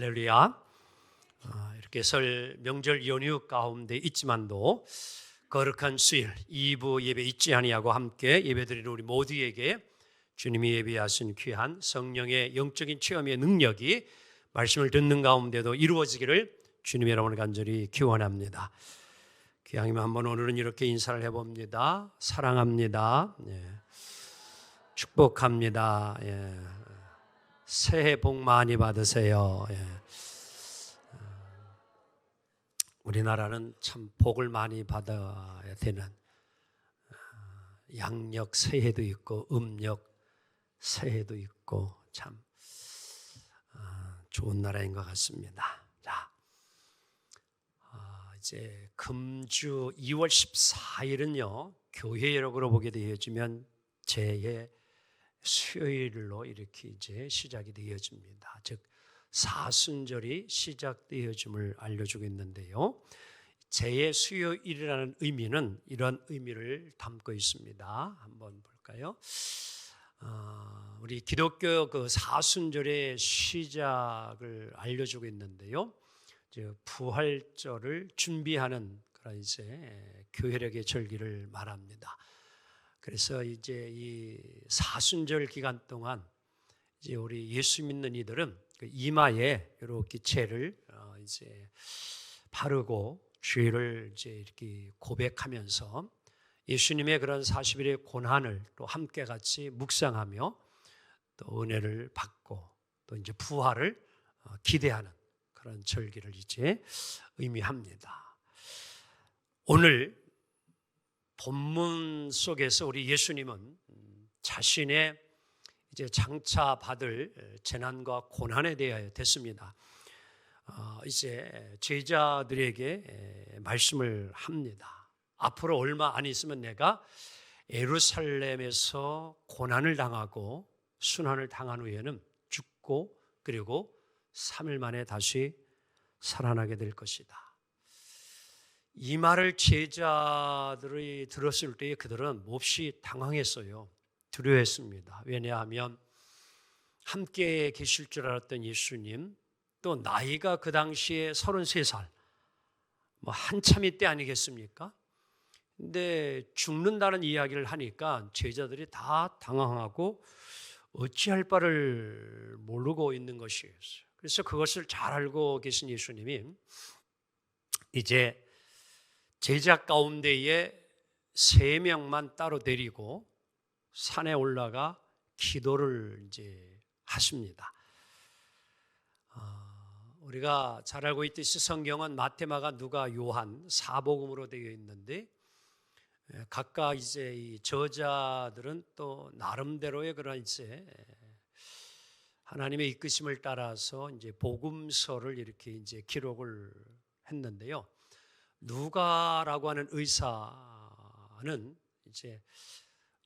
할렐루야. 이렇게 설 명절 연휴 가운데 있지만도 거룩한 수일 2부 예배 잊지 아니하고 함께 예배드리는 우리 모두에게 주님이 예비하신 귀한 성령의 영적인 체험의 능력이 말씀을 듣는 가운데도 이루어지기를 주님의 이름으로 간절히 기원합니다. 기왕이면 한번 오늘은 이렇게 인사를 해봅니다. 사랑합니다. 축복합니다. 새해 복 많이 받으세요. 우리나라는 참 복을 많이 받아야 되는 양력 새해도 있고 음력 새해도 있고 참 좋은 나라인 것 같습니다. 자, 이제 금주 2월 14일은요 교회력으로 보게 되어지면 제 수요일로 이렇게 이제 시작이 되어집니다. 즉 사순절이 시작되어짐을 알려주고 있는데요. 제 수요일이라는 의미는 이런 의미를 담고 있습니다. 한번 볼까요? 우리 기독교 그 사순절의 시작을 알려주고 있는데요. 이제 부활절을 준비하는 그런 이제 교회력의 절기를 말합니다. 그래서 이제 이 사순절 기간 동안 이제 우리 예수 믿는 이들은 그 이마에 이렇게 죄를 이제 바르고 죄를 이제 이렇게 고백하면서 예수님의 그런 40일의 고난을 또 함께 같이 묵상하며 또 은혜를 받고 또 이제 부활을 기대하는 그런 절기를 이제 의미합니다. 오늘 본문 속에서 우리 예수님은 자신의 이제 장차 받을 재난과 고난에 대하여 됐습니다. 이제 제자들에게 말씀을 합니다. 앞으로 얼마 안 있으면 내가 예루살렘에서 고난을 당하고 순환을 당한 후에는 죽고 그리고 3일 만에 다시 살아나게 될 것이다. 이 말을 제자들이 들었을 때 그들은 몹시 당황했어요. 두려워했습니다. 왜냐하면 함께 계실 줄 알았던 예수님, 또 나이가 그 당시에 33살, 한참이 때 아니겠습니까? 근데 죽는다는 이야기를 하니까 제자들이 다 당황하고 어찌할 바를 모르고 있는 것이었어요. 그래서 그것을 잘 알고 계신 예수님이 이제 제자 가운데에 3명만 따로 데리고 산에 올라가 기도를 이제 하십니다. 우리가 잘 알고 있듯이 성경은 마태, 마가, 누가, 요한 4복음으로 되어 있는데 각각 이제 이 저자들은 또 나름대로의 그런 이제 하나님의 이끄심을 따라서 이제 복음서를 이렇게 이제 기록을 했는데요. 누가라고 하는 의사는 이제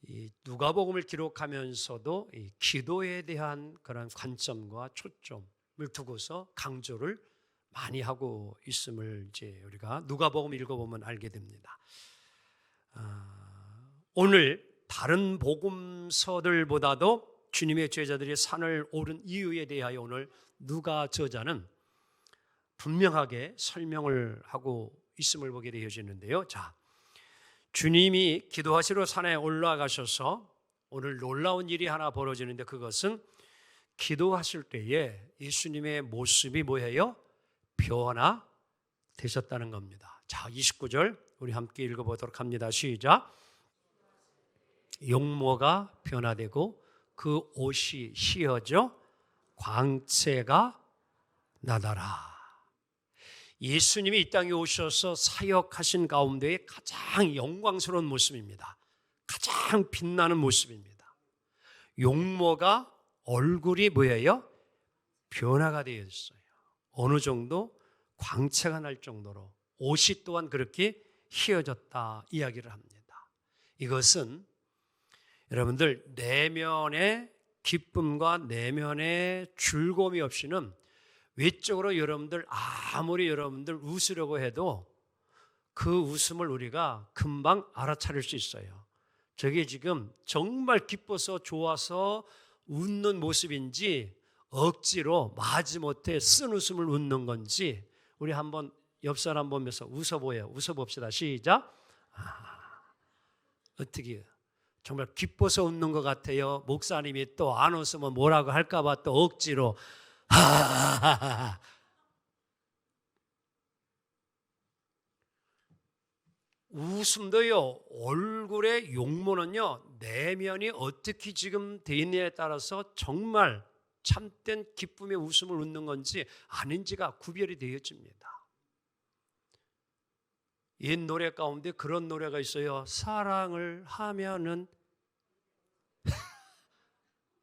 이 누가복음을 기록하면서도 이 기도에 대한 그런 관점과 초점을 두고서 강조를 많이 하고 있음을 이제 우리가 누가복음 읽어보면 알게 됩니다. 오늘 다른 복음서들보다도 주님의 제자들이 산을 오른 이유에 대하여 오늘 누가 저자는 분명하게 설명을 하고 있음을 보게 되어지는데요. 자, 주님이 기도하시러 산에 올라가셔서 오늘 놀라운 일이 하나 벌어지는데 그것은 기도하실 때에 예수님의 모습이 뭐예요? 변화되셨다는 겁니다. 자, 29절 우리 함께 읽어보도록 합니다. 시작. 용모가 변화되고 그 옷이 휘어져 광채가 나더라. 예수님이 이 땅에 오셔서 사역하신 가운데의 가장 영광스러운 모습입니다. 가장 빛나는 모습입니다. 용모가 얼굴이 뭐예요? 변화가 되었어요. 어느 정도 광채가 날 정도로 옷이 또한 그렇게 휘어졌다 이야기를 합니다. 이것은 여러분들 내면의 기쁨과 내면의 즐거움이 없이는 외적으로 여러분들 아무리 여러분들 웃으려고 해도 그 웃음을 우리가 금방 알아차릴 수 있어요. 저게 지금 정말 기뻐서 좋아서 웃는 모습인지 억지로 마지못해 쓴 웃음을 웃는 건지 우리 한번 옆 사람 보면서 웃어보여요. 웃어봅시다. 시작. 어떻게 정말 기뻐서 웃는 것 같아요. 목사님이 또 안 웃으면 뭐라고 할까 봐 또 억지로 하하하하. 웃음도요, 얼굴의 용모는요, 내면이 어떻게 지금 돼 있느냐에 따라서 정말 참된 기쁨의 웃음을 웃는 건지 아닌지가 구별이 되어집니다. 옛 노래 가운데 그런 노래가 있어요. 사랑을 하면은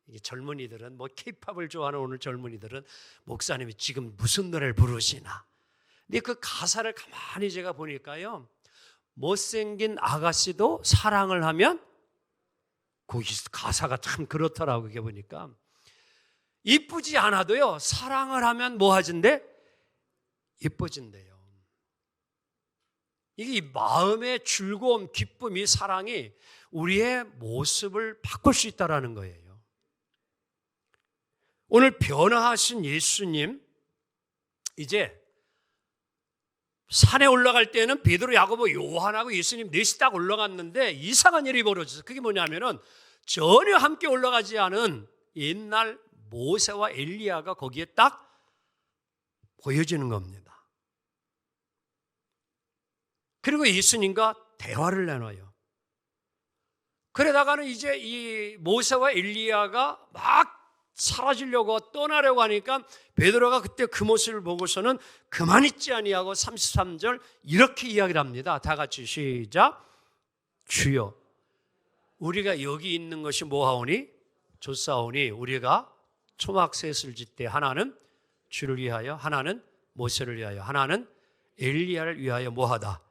이게 젊은이들은 뭐 케이팝을 좋아하는 오늘 젊은이들은 목사님이 지금 무슨 노래를 부르시나. 근데 그 가사를 가만히 제가 보니까요, 못생긴 아가씨도 사랑을 하면 거기 가사가 참 그렇더라고요. 그게 보니까 이쁘지 않아도요, 사랑을 하면 뭐 하진대? 예뻐진대요. 이게 마음의 즐거움, 기쁨이, 사랑이 우리의 모습을 바꿀 수 있다는 거예요. 오늘 변화하신 예수님, 이제 산에 올라갈 때는 베드로, 야고보, 요한하고 예수님 넷이 딱 올라갔는데 이상한 일이 벌어졌어요. 그게 뭐냐면은 전혀 함께 올라가지 않은 옛날 모세와 엘리야가 거기에 딱 보여지는 겁니다. 그리고 예수님과 대화를 나눠요. 그러다가는 이제 이 모세와 엘리야가 막 사라지려고 떠나려고 하니까 베드로가 그때 그 모습을 보고서는 그만 있지 아니하고 33절 이렇게 이야기를 합니다. 다 같이 시작. 주여, 우리가 여기 있는 것이 뭐하오니? 좋사오니 우리가 초막셋을 짓되 하나는 주를 위하여, 하나는 모세를 위하여, 하나는 엘리야를 위하여 뭐하다.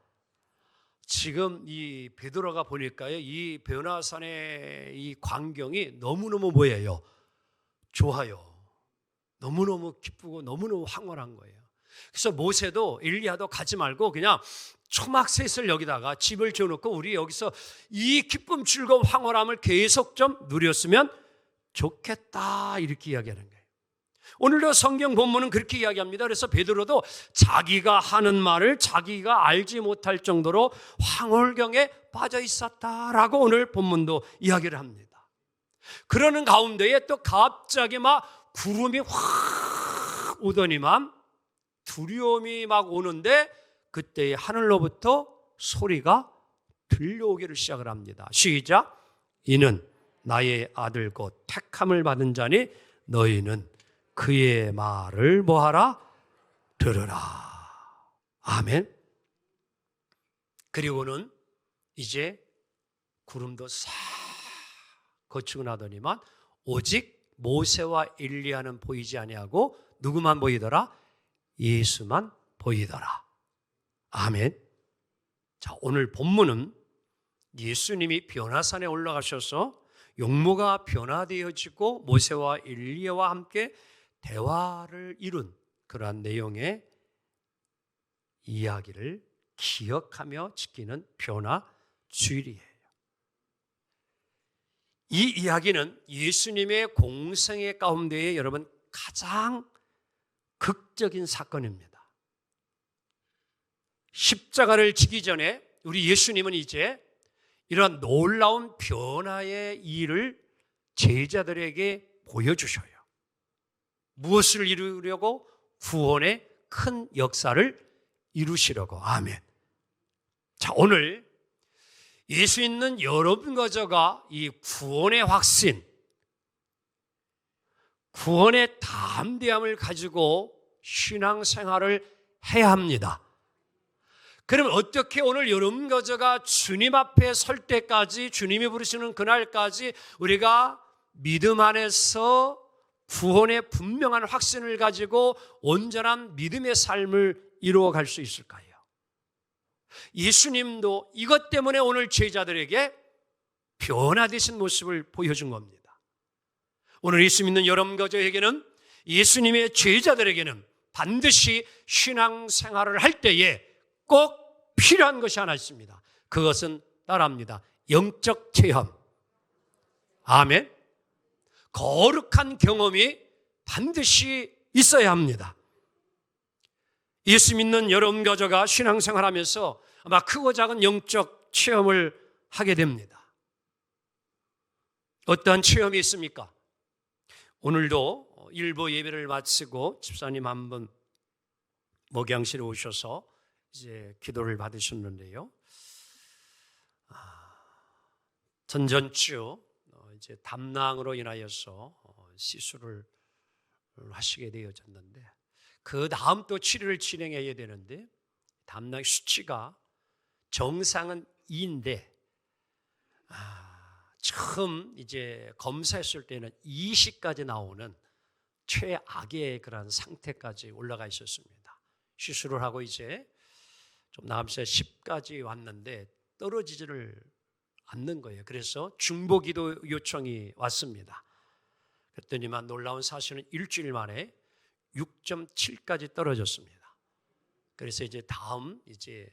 지금 이 베드로가 보니까요, 이 변화산의 이 광경이 너무너무 뭐예요? 좋아요. 너무너무 기쁘고 너무너무 황홀한 거예요. 그래서 모세도 엘리야도 가지 말고 그냥 초막셋을 여기다가 집을 지어놓고 우리 여기서 이 기쁨, 즐거움, 황홀함을 계속 좀 누렸으면 좋겠다, 이렇게 이야기하는 거예요. 오늘도 성경 본문은 그렇게 이야기합니다. 그래서 베드로도 자기가 하는 말을 자기가 알지 못할 정도로 황홀경에 빠져 있었다라고 오늘 본문도 이야기를 합니다. 그러는 가운데에 또 갑자기 막 구름이 확 오더니만 두려움이 막 오는데 그때 하늘로부터 소리가 들려오기를 시작을 합니다. 시작. 이는 나의 아들 곧 택함을 받은 자니 너희는 그의 말을 뭐하라? 들으라. 아멘. 그리고는 이제 구름도 싹 거치고 나더니만 오직 모세와 엘리야는 보이지 아니하고 누구만 보이더라? 예수만 보이더라. 아멘. 자, 오늘 본문은 예수님이 변화산에 올라가셔서 용모가 변화되어지고 모세와 엘리야와 함께 대화를 이룬 그러한 내용의 이야기를 기억하며 지키는 변화주일이에요. 이 이야기는 예수님의 공생애 가운데에 여러분 가장 극적인 사건입니다. 십자가를 지기 전에 우리 예수님은 이제 이런 놀라운 변화의 일을 제자들에게 보여주셔요. 무엇을 이루려고? 구원의 큰 역사를 이루시려고. 아멘. 자, 오늘 예수 있는 여러분과 저가 이 구원의 확신, 구원의 담대함을 가지고 신앙생활을 해야 합니다. 그럼 어떻게 오늘 여러분과 저가 주님 앞에 설 때까지, 주님이 부르시는 그날까지 우리가 믿음 안에서 구원의 분명한 확신을 가지고 온전한 믿음의 삶을 이루어갈 수 있을까요? 예수님도 이것 때문에 오늘 제자들에게 변화되신 모습을 보여준 겁니다. 오늘 예수 믿는 여러분과 저에게는, 예수님의 제자들에게는 반드시 신앙생활을 할 때에 꼭 필요한 것이 하나 있습니다. 그것은 따라합니다. 영적 체험. 아멘. 거룩한 경험이 반드시 있어야 합니다. 예수 믿는 여러분 가족아 신앙생활하면서 아마 크고 작은 영적 체험을 하게 됩니다. 어떠한 체험이 있습니까? 오늘도 일부 예배를 마치고 집사님 한 분 목양실에 오셔서 이제 기도를 받으셨는데요. 전전주 이제 담낭으로 인하여서 시술을 하시게 되어졌는데 그 다음 또 치료를 진행해야 되는데 담낭 수치가 정상은 2인데 처음 이제 검사했을 때는 20까지 나오는 최악의 그런 상태까지 올라가 있었습니다. 시술을 하고 이제 좀 나아가면서 10까지 왔는데 떨어지지를 않는 거예요. 그래서 중보기도 요청이 왔습니다. 그랬더니만 놀라운 사실은 일주일 만에 6.7까지 떨어졌습니다. 그래서 이제 다음 이제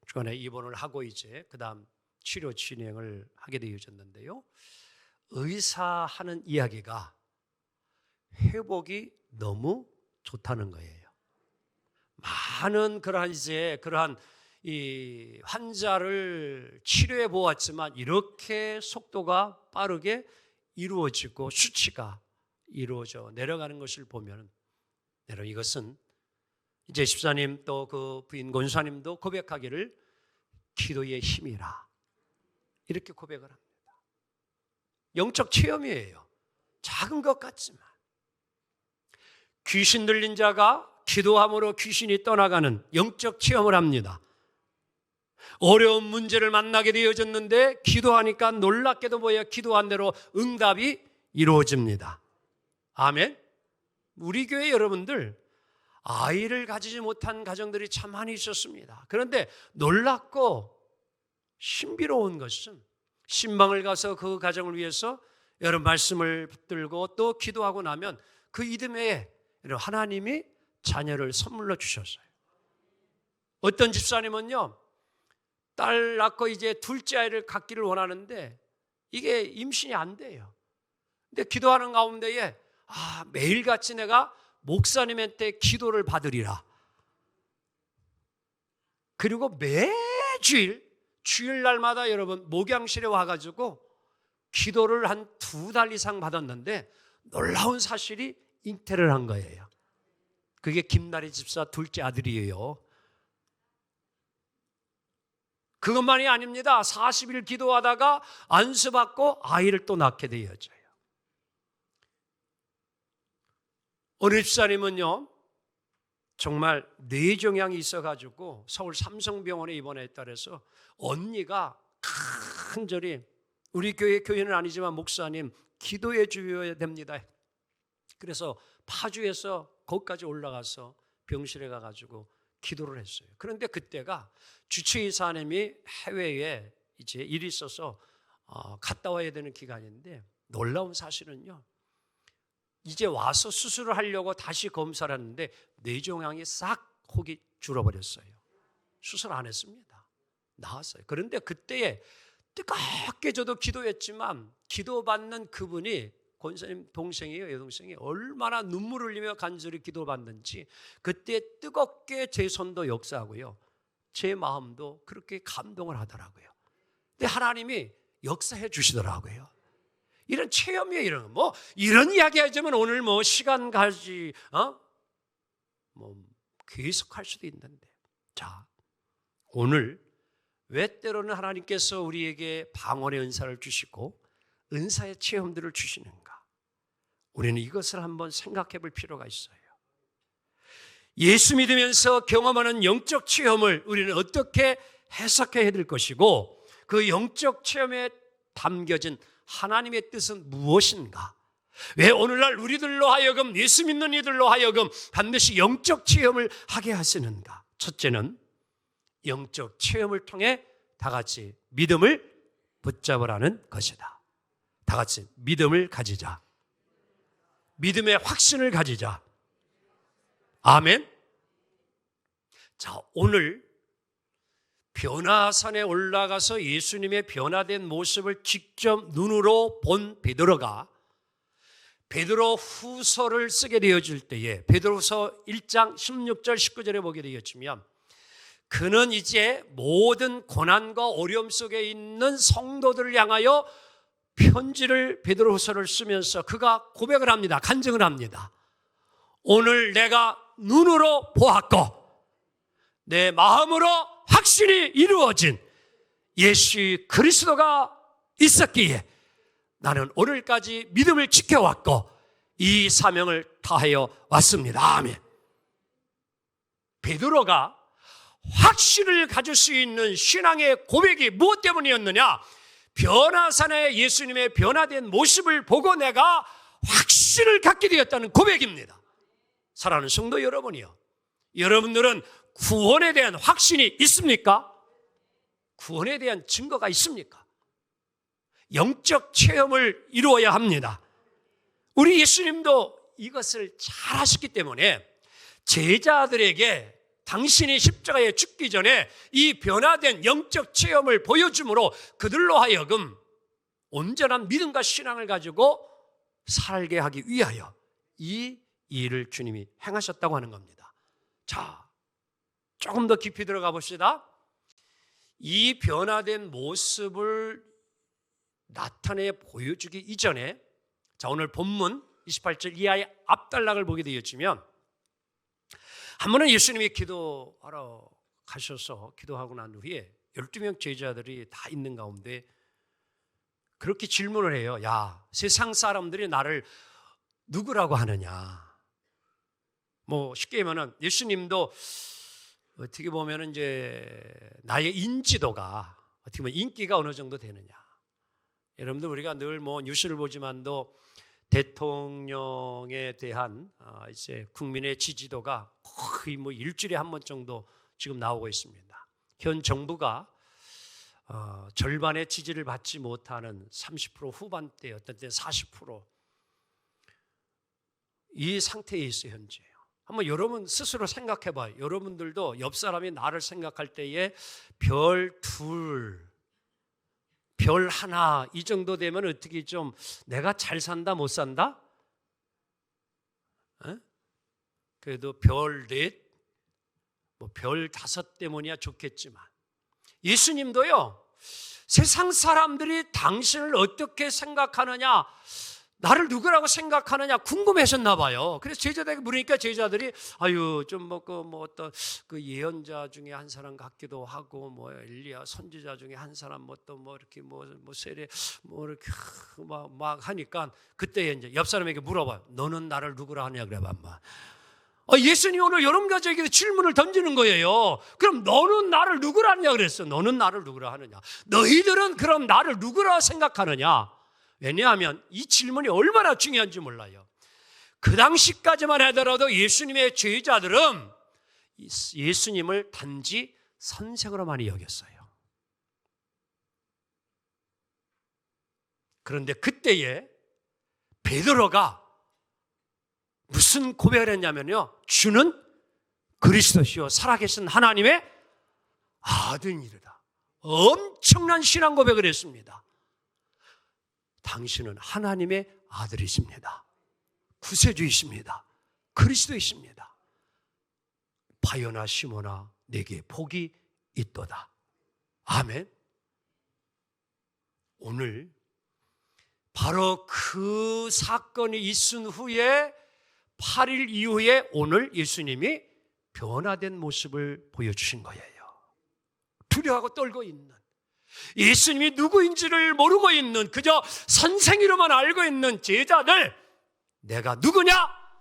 주간에 입원을 하고 이제 그 다음 치료 진행을 하게 되어졌는데요. 의사 하는 이야기가 회복이 너무 좋다는 거예요. 많은 그러한 이 환자를 치료해 보았지만 이렇게 속도가 빠르게 이루어지고 수치가 이루어져 내려가는 것을 보면 여러분 이것은 이제 집사님 또 그 부인 권사님도 고백하기를 기도의 힘이라 이렇게 고백을 합니다. 영적 체험이에요. 작은 것 같지만 귀신 들린 자가 기도함으로 귀신이 떠나가는 영적 체험을 합니다. 어려운 문제를 만나게 되어졌는데 기도하니까 놀랍게도 기도한 대로 응답이 이루어집니다. 아멘. 우리 교회 여러분들 아이를 가지지 못한 가정들이 참 많이 있었습니다. 그런데 놀랍고 신비로운 것은 신방을 가서 그 가정을 위해서 여러 말씀을 붙들고 또 기도하고 나면 그 이듬해에 하나님이 자녀를 선물로 주셨어요. 어떤 집사님은요, 딸 낳고 이제 둘째 아이를 갖기를 원하는데 이게 임신이 안 돼요. 근데 기도하는 가운데에 매일같이 내가 목사님한테 기도를 받으리라. 그리고 매주일 주일날마다 여러분 목양실에 와가지고 기도를 한 2달 이상 받았는데 놀라운 사실이 잉태를 한 거예요. 그게 김나리 집사 둘째 아들이에요. 그것만이 아닙니다. 40일 기도하다가 안수받고 아이를 또 낳게 되어져요. 어느 집사님은요, 정말 뇌종양이 있어가지고 서울 삼성병원에 입원했다 그래서 언니가 간절히 우리 교회는 아니지만 목사님 기도해 주셔야 됩니다. 그래서 파주에서 거기까지 올라가서 병실에 가가지고 기도를 했어요. 그런데 그때가 주치의사님이 해외에 이제 일이 있어서 갔다 와야 되는 기간인데 놀라운 사실은요, 이제 와서 수술을 하려고 다시 검사를 했는데 뇌종양이 싹 혹이 줄어버렸어요. 수술 안 했습니다. 나았어요. 그런데 그때에 뜨겁게 저도 기도했지만 기도받는 그분이 권사님 동생이에요. 여동생이 얼마나 눈물을 흘리며 간절히 기도받는지 그때 뜨겁게 제 손도 역사하고요. 제 마음도 그렇게 감동을 하더라고요. 근데 하나님이 역사해 주시더라고요. 이런 체험이에요. 이런 이야기 하자면 오늘 시간 가지 계속 할 수도 있는데, 자, 오늘 왜 때로는 하나님께서 우리에게 방언의 은사를 주시고 은사의 체험들을 주시는가? 우리는 이것을 한번 생각해 볼 필요가 있어요. 예수 믿으면서 경험하는 영적 체험을 우리는 어떻게 해석해야 될 것이고 그 영적 체험에 담겨진 하나님의 뜻은 무엇인가? 왜 오늘날 우리들로 하여금 예수 믿는 이들로 하여금 반드시 영적 체험을 하게 하시는가? 첫째는 영적 체험을 통해 다 같이 믿음을 붙잡으라는 것이다. 다 같이 믿음을 가지자. 믿음의 확신을 가지자. 아멘. 자, 오늘 변화산에 올라가서 예수님의 변화된 모습을 직접 눈으로 본 베드로가 베드로 후서를 쓰게 되어질 때에 베드로후서 1장 16절 19절에 보게 되었지만 그는 이제 모든 고난과 어려움 속에 있는 성도들을 향하여 편지를 베드로후서를 쓰면서 그가 고백을 합니다. 간증을 합니다. 오늘 내가 눈으로 보았고 내 마음으로 확신이 이루어진 예수 그리스도가 있었기에 나는 오늘까지 믿음을 지켜왔고 이 사명을 다하여 왔습니다. 아멘. 베드로가 확신을 가질 수 있는 신앙의 고백이 무엇 때문이었느냐? 변화산의 예수님의 변화된 모습을 보고 내가 확신을 갖게 되었다는 고백입니다. 사랑하는 성도 여러분이요, 여러분들은 구원에 대한 확신이 있습니까? 구원에 대한 증거가 있습니까? 영적 체험을 이루어야 합니다. 우리 예수님도 이것을 잘 하셨기 때문에 제자들에게 당신이 십자가에 죽기 전에 이 변화된 영적 체험을 보여줌으로 그들로 하여금 온전한 믿음과 신앙을 가지고 살게 하기 위하여 이 일을 주님이 행하셨다고 하는 겁니다. 자, 조금 더 깊이 들어가 봅시다. 이 변화된 모습을 나타내 보여주기 이전에, 자, 오늘 본문 28절 이하의 앞단락을 보게 되었지만 한 번은 예수님이 기도하러 가셔서 기도하고 난 후에 12명 제자들이 다 있는 가운데 그렇게 질문을 해요. 야, 세상 사람들이 나를 누구라고 하느냐? 뭐 쉽게 말하면 예수님도 어떻게 보면 이제 나의 인지도가 어떻게 보면 인기가 어느 정도 되느냐? 여러분들 우리가 늘 뭐 뉴스를 보지만도 대통령에 대한 이제 국민의 지지도가 거의 뭐 일주일에 한 번 정도 지금 나오고 있습니다. 현 정부가 절반의 지지를 받지 못하는 30% 후반대, 어떤 때 40% 이 상태에 있어요, 현재. 한번 여러분 스스로 생각해 봐요. 여러분들도 옆 사람이 나를 생각할 때에 별 둘, 별 하나 이 정도 되면 어떻게 좀 내가 잘 산다 못 산다? 에? 그래도 별 넷, 뭐 별 다섯 때문이야 좋겠지만 예수님도요, 세상 사람들이 당신을 어떻게 생각하느냐, 나를 누구라고 생각하느냐 궁금해하셨나 봐요. 그래서 제자들에게 물으니까 제자들이 아유 좀 뭐 어떤 그 예언자 중에 한 사람 같기도 하고 뭐 엘리야 선지자 중에 한 사람 뭐 또 뭐 이렇게 뭐 세례 뭐 이렇게 막 하니까 그때 이제 옆 사람에게 물어봐요. 너는 나를 누구라 하냐 그래 봐봐. 예수님이 오늘 여러분 가족에게 질문을 던지는 거예요. 그럼 너는 나를 누구라 하냐 그랬어. 너는 나를 누구라 하느냐. 너희들은 그럼 나를 누구라 생각하느냐. 왜냐하면 이 질문이 얼마나 중요한지 몰라요. 그 당시까지만 하더라도 예수님의 제자들은 예수님을 단지 선생으로 많이 여겼어요. 그런데 그때에 베드로가 무슨 고백을 했냐면요, 주는 그리스도시요 살아계신 하나님의 아들이다. 엄청난 신앙 고백을 했습니다. 당신은 하나님의 아들이십니다. 구세주이십니다. 그리스도이십니다. 바요나 시모나 내게 복이 있도다. 아멘. 오늘 바로 그 사건이 있은 후에 8일 이후에 오늘 예수님이 변화된 모습을 보여주신 거예요. 두려워하고 떨고 있는, 예수님이 누구인지를 모르고 있는, 그저 선생이로만 알고 있는 제자들, 내가 누구냐?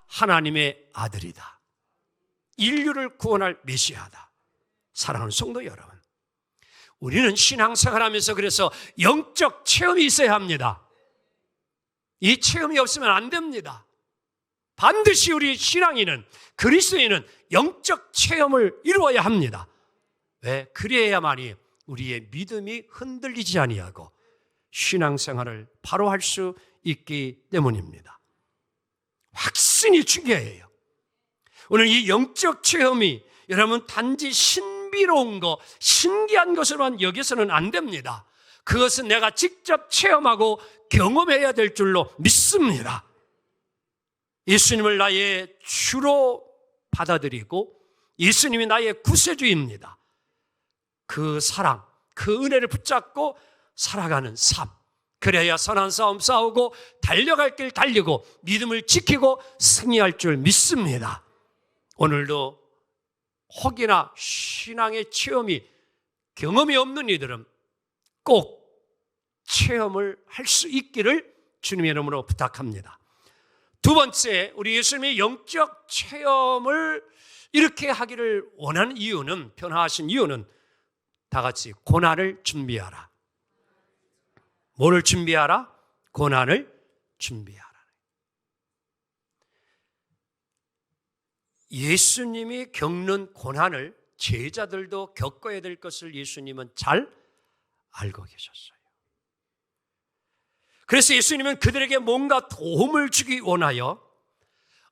하나님의 아들이다. 인류를 구원할 메시아다. 사랑하는 성도 여러분, 우리는 신앙생활하면서 그래서 영적 체험이 있어야 합니다. 이 체험이 없으면 안 됩니다. 반드시 우리 신앙인은, 그리스도인은 영적 체험을 이루어야 합니다. 왜? 그래야만이 우리의 믿음이 흔들리지 아니하고 신앙생활을 바로 할 수 있기 때문입니다. 확신이 중요해요. 오늘 이 영적 체험이 여러분 단지 신비로운 것, 신기한 것으로만 여기서는 안 됩니다. 그것은 내가 직접 체험하고 경험해야 될 줄로 믿습니다. 예수님을 나의 주로 받아들이고 예수님이 나의 구세주입니다. 그 사랑, 그 은혜를 붙잡고 살아가는 삶, 그래야 선한 싸움 싸우고 달려갈 길 달리고 믿음을 지키고 승리할 줄 믿습니다. 오늘도 혹이나 신앙의 경험이 없는 이들은 꼭 체험을 할 수 있기를 주님의 이름으로 부탁합니다. 두 번째, 우리 예수님의 영적 체험을 이렇게 하기를 원하는 이유는, 변화하신 이유는 다 같이 고난을 준비하라. 뭐를 준비하라? 고난을 준비하라. 예수님이 겪는 고난을 제자들도 겪어야 될 것을 예수님은 잘 알고 계셨어요. 그래서 예수님은 그들에게 뭔가 도움을 주기 원하여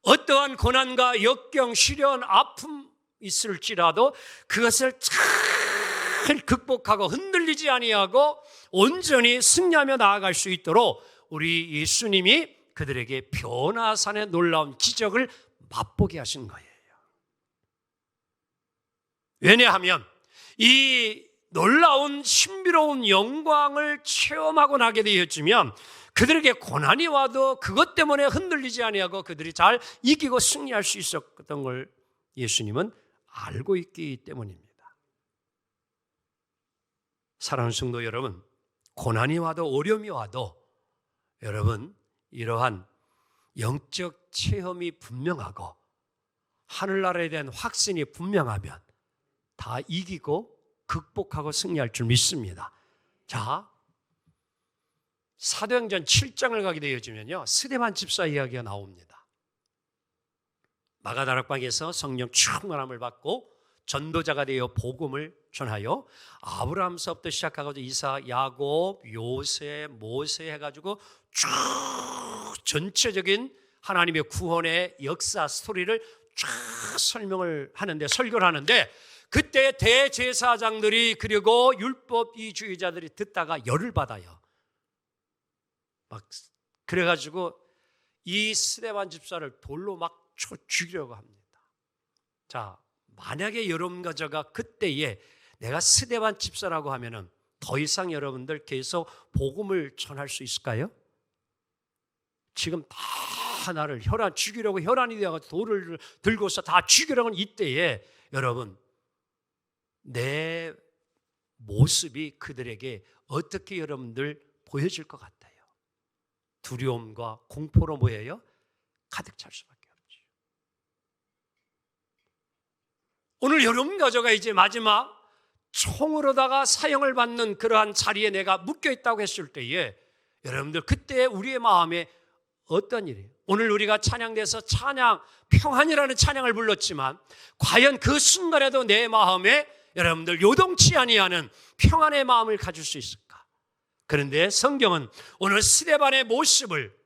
어떠한 고난과 역경, 시련, 아픔 있을지라도 그것을 잘 극복하고 흔들리지 아니하고 온전히 승리하며 나아갈 수 있도록 우리 예수님이 그들에게 변화산의 놀라운 기적을 맛보게 하신 거예요. 왜냐하면 이 놀라운 신비로운 영광을 체험하고 나게 되었지만 그들에게 고난이 와도 그것 때문에 흔들리지 아니하고 그들이 잘 이기고 승리할 수 있었던 걸 예수님은 알고 있기 때문입니다. 사랑하는 성도 여러분, 고난이 와도 어려움이 와도 여러분 이러한 영적 체험이 분명하고 하늘나라에 대한 확신이 분명하면 다 이기고 극복하고 승리할 줄 믿습니다. 자, 사도행전 7장을 가게 되어지면요, 스데반 집사 이야기가 나옵니다. 마가다락방에서 성령 충만함을 받고 전도자가 되어 복음을 전하여 아브라함서부터 시작하고 이삭, 야곱, 요새, 모세 해가지고 쭉 전체적인 하나님의 구원의 역사 스토리를 쫙 설교를 하는데 그때 대제사장들이 그리고 율법 이주의자들이 듣다가 열을 받아요. 막 그래가지고 이 스데반 집사를 돌로 막 죽이려고 합니다. 자, 만약에 여러분과 저가 그때에 내가 스데반 집사라고 하면은 더 이상 여러분들 계속 복음을 전할 수 있을까요? 지금 다 나를 죽이려고 혈안이 되어서 돌을 들고서 다 죽이려고 하는 이때에 여러분 내 모습이 그들에게 어떻게 여러분들 보여질 것 같아요? 두려움과 공포로 뭐예요? 가득 찰 수밖에 없죠. 오늘 여러분과 저가 이제 마지막 총으로다가 사형을 받는 그러한 자리에 내가 묶여 있다고 했을 때에 여러분들 그때 우리의 마음에 어떤 일이에요? 오늘 우리가 찬양돼서 평안이라는 찬양을 불렀지만 과연 그 순간에도 내 마음에 여러분들 요동치 아니하는 평안의 마음을 가질 수 있을까? 그런데 성경은 오늘 스데반의 모습을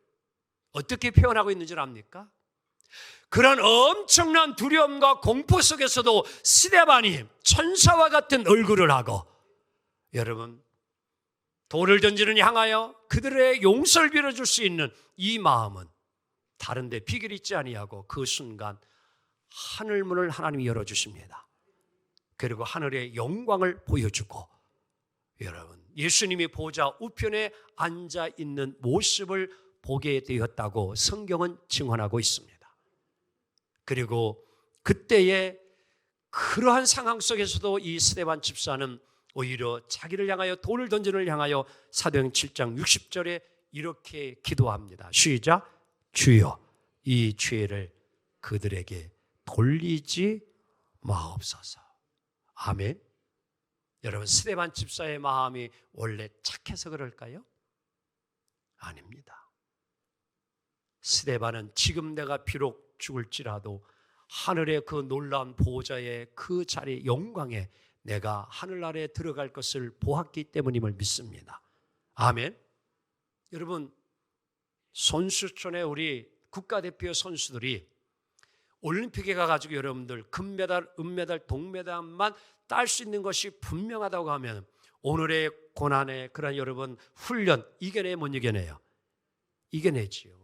어떻게 표현하고 있는지 압니까? 그런 엄청난 두려움과 공포 속에서도 스데반이 천사와 같은 얼굴을 하고 여러분 돌을 던지는 향하여 그들의 용서를 빌어줄 수 있는 이 마음은 다른 데 비결이 있지 아니하고 그 순간 하늘문을 하나님이 열어주십니다. 그리고 하늘의 영광을 보여주고 여러분 예수님이 보좌 우편에 앉아있는 모습을 보게 되었다고 성경은 증언하고 있습니다. 그리고 그때의 그러한 상황 속에서도 이 스데반 집사는 오히려 자기를 향하여 돌을 던지는 향하여 사도행 7장 60절에 이렇게 기도합니다. 시작. 주여 이 죄를 그들에게 돌리지 마옵소서. 아멘. 여러분 스데반 집사의 마음이 원래 착해서 그럴까요? 아닙니다. 스데반은 지금 내가 비록 죽을지라도 하늘의 그 놀라운 보호자의 그 자리 영광에 내가 하늘나라에 들어갈 것을 보았기 때문임을 믿습니다. 아멘. 여러분 선수촌에 우리 국가대표 선수들이 올림픽에 가가지고 여러분들 금메달, 은메달, 동메달만 딸 수 있는 것이 분명하다고 하면 오늘의 고난의 그런 여러분 훈련 이겨내 못 이겨내요? 이겨내지요.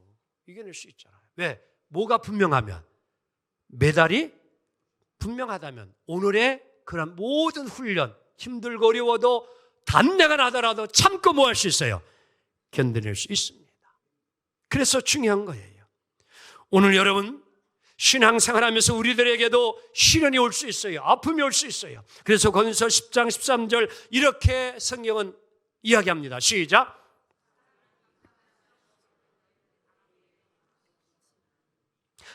이겨낼 수 있잖아요. 왜? 뭐가 분명하면, 메달이 분명하다면 오늘의 그런 모든 훈련, 힘들고 어려워도 단내가 나더라도 참고 뭐 할 수 있어요? 견뎌낼 수 있습니다. 그래서 중요한 거예요. 오늘 여러분 신앙생활하면서 우리들에게도 시련이 올 수 있어요. 아픔이 올 수 있어요. 그래서 고린도서 10장 13절 이렇게 성경은 이야기합니다. 시작.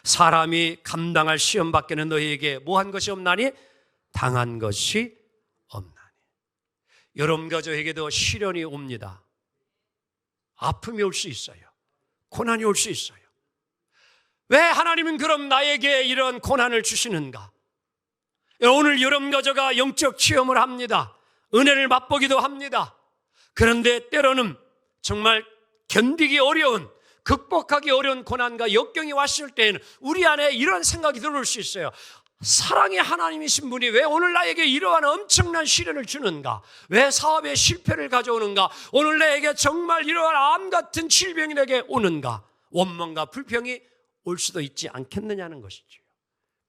사람이 감당할 시험 밖에는 너희에게 뭐 한 것이 없나니? 당한 것이 없나니. 여러분과 저에게도 시련이 옵니다. 아픔이 올 수 있어요. 고난이 올 수 있어요. 왜 하나님은 그럼 나에게 이런 고난을 주시는가? 오늘 여러분과 저가 영적 체험을 합니다. 은혜를 맛보기도 합니다. 그런데 때로는 정말 견디기 어려운, 극복하기 어려운 고난과 역경이 왔을 때에는 우리 안에 이런 생각이 들어올 수 있어요. 사랑의 하나님이신 분이 왜 오늘 나에게 이러한 엄청난 시련을 주는가? 왜 사업에 실패를 가져오는가? 오늘 나에게 정말 이러한 암 같은 질병이 내게 오는가? 원망과 불평이 올 수도 있지 않겠느냐는 것이죠.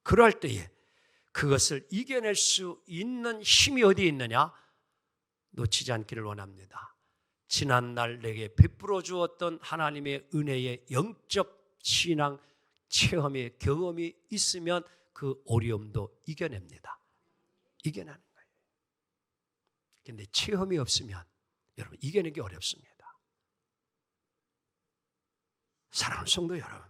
그럴 때에 그것을 이겨낼 수 있는 힘이 어디에 있느냐? 놓치지 않기를 원합니다. 지난날 내게 베풀어 주었던 하나님의 은혜의 영적 신앙 체험의 경험이 있으면 그 어려움도 이겨냅니다. 이겨내는 거예요. 그런데 체험이 없으면 여러분 이겨내기 어렵습니다. 사랑하는 성도 여러분,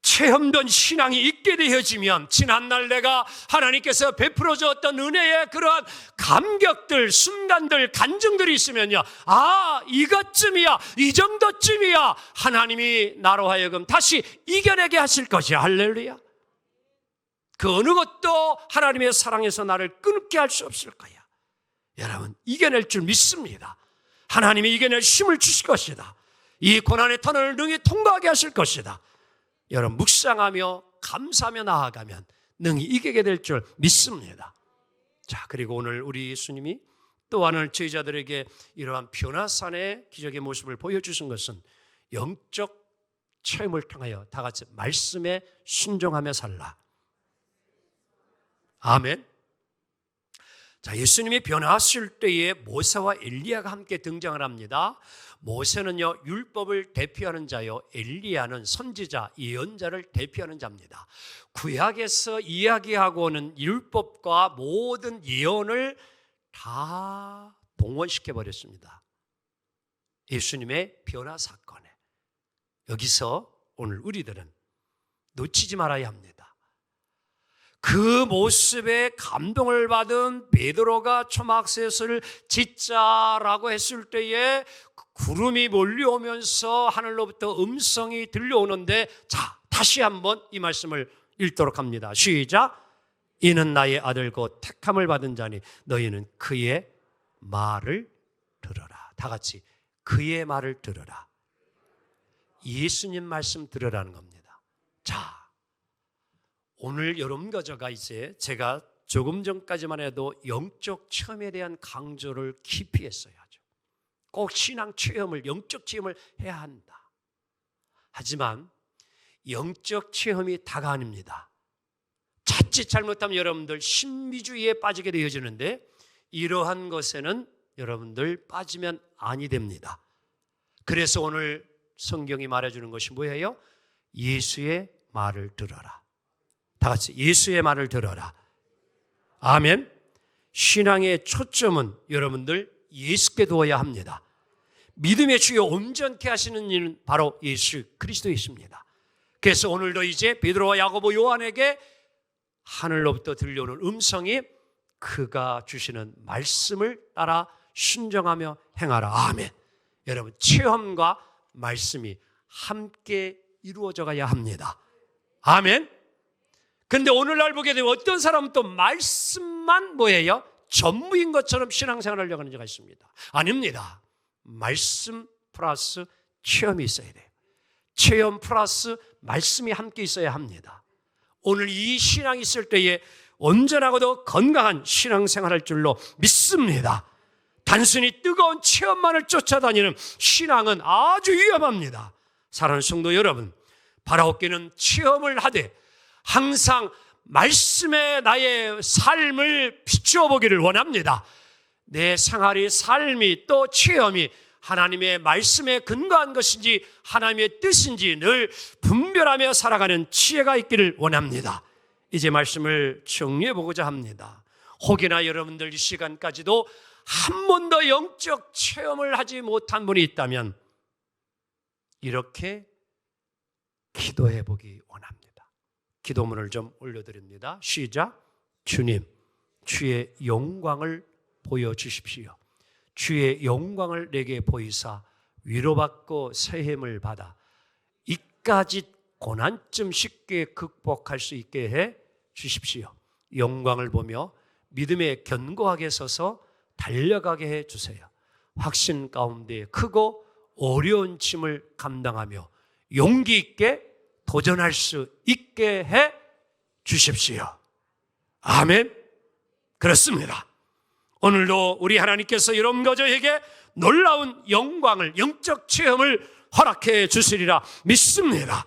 체험된 신앙이 있게 되어지면 지난날 내가 하나님께서 베풀어 주었던 은혜의 그러한 감격들, 순간들, 간증들이 있으면요, 아, 이것쯤이야, 이 정도쯤이야, 하나님이 나로 하여금 다시 이겨내게 하실 것이야. 할렐루야. 그 어느 것도 하나님의 사랑에서 나를 끊게 할 수 없을 거야. 여러분, 이겨낼 줄 믿습니다. 하나님이 이겨낼 힘을 주실 것이다. 이 고난의 터널을 능히 통과하게 하실 것이다. 여러분, 묵상하며 감사하며 나아가면 능히 이기게 될 줄 믿습니다. 자, 그리고 오늘 우리 예수님이 또 하늘 저희자들에게 이러한 변화산의 기적의 모습을 보여주신 것은 영적 체험을 통하여 다 같이 말씀에 순종하며 살라. 아멘. 자, 예수님이 변화하실 때에 모세와 엘리야가 함께 등장을 합니다. 모세는요, 율법을 대표하는 자요, 엘리야는 선지자, 예언자를 대표하는 자입니다. 구약에서 이야기하고 오는 율법과 모든 예언을 다 동원시켜 버렸습니다. 예수님의 변화 사건에. 여기서 오늘 우리들은 놓치지 말아야 합니다. 그 모습에 감동을 받은 베드로가 초막셋을 짓자라고 했을 때에 구름이 몰려오면서 하늘로부터 음성이 들려오는데, 자, 다시 한번 이 말씀을 읽도록 합니다. 시작. 이는 나의 아들 곧 택함을 받은 자니 너희는 그의 말을 들으라. 다 같이 그의 말을 들으라. 예수님 말씀 들으라는 겁니다. 자, 오늘 여러분과 저가 이제 제가 조금 전까지만 해도 영적 체험에 대한 강조를 깊이 했어야죠. 꼭 신앙 체험을, 영적 체험을 해야 한다. 하지만 영적 체험이 다가 아닙니다. 자칫 잘못하면 여러분들 신비주의에 빠지게 되어지는데, 이러한 것에는 여러분들 빠지면 아니 됩니다. 그래서 오늘 성경이 말해주는 것이 뭐예요? 예수의 말을 들어라. 다 같이 예수의 말을 들어라. 아멘. 신앙의 초점은 여러분들 예수께 두어야 합니다. 믿음의 주요 온전케 하시는 이는 바로 예수 그리스도이십니다. 그래서 오늘도 이제 베드로와 야고보 요한에게 하늘로부터 들려오는 음성이 그가 주시는 말씀을 따라 순종하며 행하라. 아멘. 여러분, 체험과 말씀이 함께 이루어져 가야 합니다. 아멘. 근데 오늘날 보게 되면 어떤 사람은 또 말씀만 뭐예요? 전부인 것처럼 신앙생활을 하려고 하는 자가 있습니다. 아닙니다. 말씀 플러스 체험이 있어야 돼요. 체험 플러스 말씀이 함께 있어야 합니다. 오늘 이 신앙이 있을 때에 온전하고도 건강한 신앙생활할 줄로 믿습니다. 단순히 뜨거운 체험만을 쫓아다니는 신앙은 아주 위험합니다. 사랑하는 성도 여러분, 바라옵기는 체험을 하되 항상 말씀에 나의 삶을 비추어 보기를 원합니다. 내 생활의 삶이 또 체험이 하나님의 말씀에 근거한 것인지 하나님의 뜻인지 늘 분별하며 살아가는 지혜가 있기를 원합니다. 이제 말씀을 정리해 보고자 합니다. 혹여나 여러분들 이 시간까지도 한 번도 영적 체험을 하지 못한 분이 있다면 이렇게 기도해 보기 원합니다. 기도문을 좀 올려드립니다. 시작. 주님, 주의 영광을 보여주십시오. 주의 영광을 내게 보이사 위로받고 새힘을 받아 이까짓 고난점 쉽게 극복할 수 있게 해 주십시오. 영광을 보며 믿음에 견고하게 서서 달려가게 해 주세요. 확신 가운데 크고 어려운 짐을 감당하며 용기 있게 도전할 수 있게 해 주십시오. 아멘. 그렇습니다. 오늘도 우리 하나님께서 여러분과 저에게 놀라운 영광을, 영적 체험을 허락해 주시리라 믿습니다.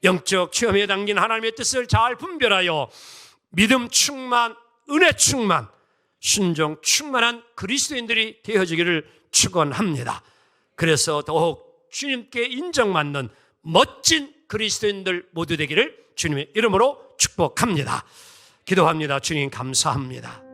영적 체험에 담긴 하나님의 뜻을 잘 분별하여 믿음 충만, 은혜 충만, 순종 충만한 그리스도인들이 되어지기를 축원합니다. 그래서 더욱 주님께 인정받는 멋진 그리스도인들 모두 되기를 주님의 이름으로 축복합니다. 기도합니다. 주님 감사합니다.